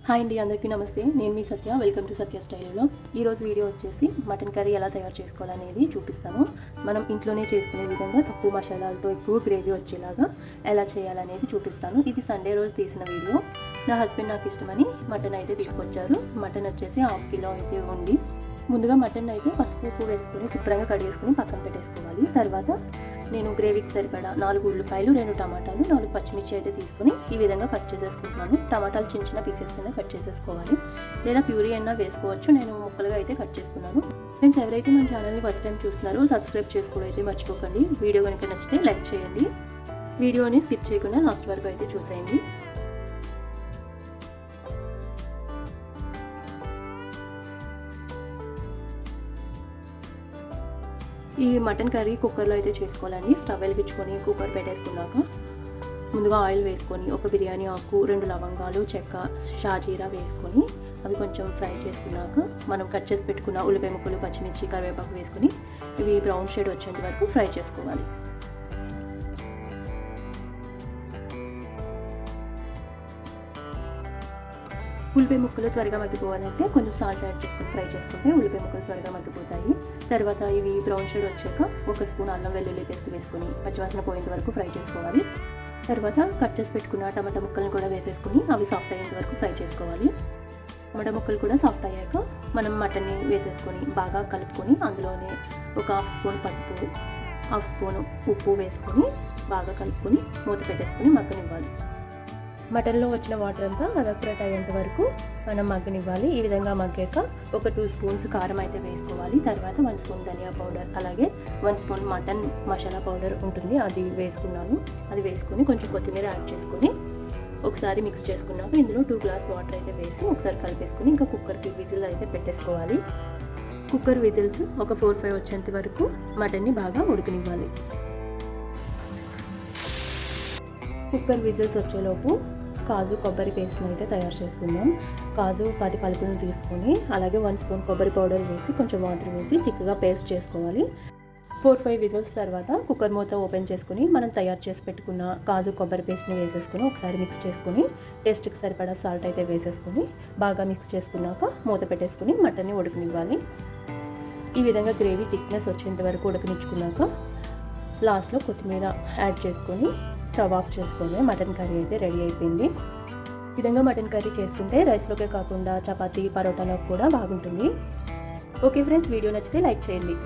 Hi అండి, అందరికీ నమస్తే. నేను మీ Satya. Welcome to Satya style vlogs. ఈరోజు వీడియో వచ్చేసి మటన్ కర్రీ ఎలా తయారు చేసుకోవాలనేది చూపిస్తాను. మనం ఇంట్లోనే చేసుకునే విధంగా తక్కువ మసాలాలతో ఎక్కువ గ్రేవీ వచ్చేలాగా ఎలా చేయాలనేది చూపిస్తాను. ఇది సండే రోజు తీసిన వీడియో. నా హస్బెండ్ నాకు ఇష్టమని మటన్ అయితే తీసుకొచ్చారు. మటన్ వచ్చేసి 1/2 కిలో అయితే ఉంది. ముందుగా మటన్ అయితే పసుపు ఉప్పు వేసుకొని శుభ్రంగా కడిగేసుకొని పక్కన పెట్టేసుకోవాలి. తర్వాత నేను గ్రేవీకి సరిపడా 4 ఉల్లిపాయలు, 2 టమాటాలు, 4 పచ్చిమిర్చి అయితే తీసుకొని ఈ విధంగా కట్ చేసేసుకుంటున్నాను. టమాటాలు చిన్న చిన్న పీసెస్ కింద కట్ చేసేసుకోవాలి, లేదా ప్యూరీ అయినా వేసుకోవచ్చు. నేను ముక్కలుగా అయితే కట్ చేసుకున్నాను. ఫ్రెండ్స్, ఎవరైతే మన ఛానల్ని ఫస్ట్ టైం చూస్తున్నారో సబ్స్క్రైబ్ చేసుకోవడం అయితే మర్చిపోకండి. వీడియో కనుక నచ్చితే లైక్ చేయండి. వీడియోని స్కిప్ చేయకుండా లాస్ట్ వరకు అయితే చూసేయండి. ఈ మటన్ కర్రీ కుక్కర్లో అయితే చేసుకోవాలండి. స్టవ్ వెలిగించుకొని కుక్కర్ పెట్టేసుకున్నాక ముందుగా ఆయిల్ వేసుకొని ఒక బిర్యానీ ఆకు, 2 లవంగాలు, చెక్క, షాజీరా వేసుకొని అవి కొంచెం ఫ్రై చేసుకున్నాక మనం కట్ చేసి పెట్టుకున్న ఉల్లిపాయ ముక్కలు, పచ్చిమిర్చి, కరివేపాకు వేసుకొని ఇవి బ్రౌన్ షేడ్ వచ్చేంత వరకు ఫ్రై చేసుకోవాలి. ఉల్లిపాయ ముక్కలు త్వరగా మగ్గిపోవాలంటే కొంచెం సాల్ట్ యాడ్ చేసుకొని ఫ్రై చేసుకుంటే ఉల్లిపాయ ముక్కలు త్వరగా మగ్గిపోతాయి. తర్వాత ఇవి బ్రౌన్ షేడ్ వచ్చాక 1 స్పూన్ అల్లం వెల్లుల్లి పేస్ట్ వేసుకొని పచ్చివాసన పోయేంత వరకు ఫ్రై చేసుకోవాలి. తర్వాత కట్ చేసి పెట్టుకున్న టమాటా ముక్కలను కూడా వేసేసుకుని అవి సాఫ్ట్ అయ్యేంత వరకు ఫ్రై చేసుకోవాలి. టమాటా ముక్కలు కూడా సాఫ్ట్ అయ్యాక మనం మటన్ని వేసేసుకొని బాగా కలుపుకొని అందులోనే ఒక 1/2 స్పూన్ పసుపు, 1/2 స్పూన్ ఉప్పు వేసుకొని బాగా కలుపుకొని మూత పెట్టేసుకొని మగ్గనివ్వాలి. మటన్లో వచ్చిన వాటర్ అంతా ఎవాపరేట్ అయ్యేంత వరకు మనం మగ్గనివ్వాలి. ఈ విధంగా మగ్గాక ఒక 2 స్పూన్స్ కారం అయితే వేసుకోవాలి. తర్వాత 1 స్పూన్ ధనియా పౌడర్, అలాగే 1 స్పూన్ మటన్ మసాలా పౌడర్ ఉంటుంది, అది వేసుకున్నాను. అది వేసుకొని కొంచెం కొత్తిమీర యాడ్ చేసుకొని ఒకసారి మిక్స్ చేసుకున్నాక ఇందులో 2 గ్లాస్ వాటర్ అయితే వేసి ఒకసారి కలిపేసుకొని ఇంకా కుక్కర్కి విజిల్ అయితే పెట్టేసుకోవాలి. కుక్కర్ విజిల్స్ ఒక 4-5 వచ్చేంత వరకు మటన్ని బాగా ఉడకనివ్వాలి. కుక్కర్ విజిల్స్ వచ్చేలోపు కాజు కొబ్బరి పేస్ట్ని అయితే తయారు చేసుకుందాం. కాజు 10 పలుకులను తీసుకొని అలాగే 1 స్పూన్ కొబ్బరి పౌడర్ వేసి కొంచెం వాటర్ వేసి థిక్గా పేస్ట్ చేసుకోవాలి. 4-5 విజిల్స్ తర్వాత కుక్కర్ మూత ఓపెన్ చేసుకుని మనం తయారు చేసి పెట్టుకున్న కాజు కొబ్బరి పేస్ట్ని వేసేసుకొని ఒకసారి మిక్స్ చేసుకుని టేస్ట్కి సరిపడా సాల్ట్ అయితే వేసేసుకొని బాగా మిక్స్ చేసుకున్నాక మూత పెట్టేసుకుని మటన్ని ఉడకనివ్వాలి. ఈ విధంగా గ్రేవీ థిక్నెస్ వచ్చేంత వరకు ఉడకనిచ్చుకున్నాక లాస్ట్లో కొత్తిమీర యాడ్ చేసుకొని స్టవ్ ఆఫ్ చేసుకొని మటన్ కర్రీ అయితే రెడీ అయిపోయింది. ఈ విధంగా మటన్ కర్రీ చేసుకుంటే రైస్లోకే కాకుండా చపాతీ, పరోటాలోకి కూడా బాగుంటుంది. ఓకే ఫ్రెండ్స్, వీడియో నచ్చితే లైక్ చేయండి.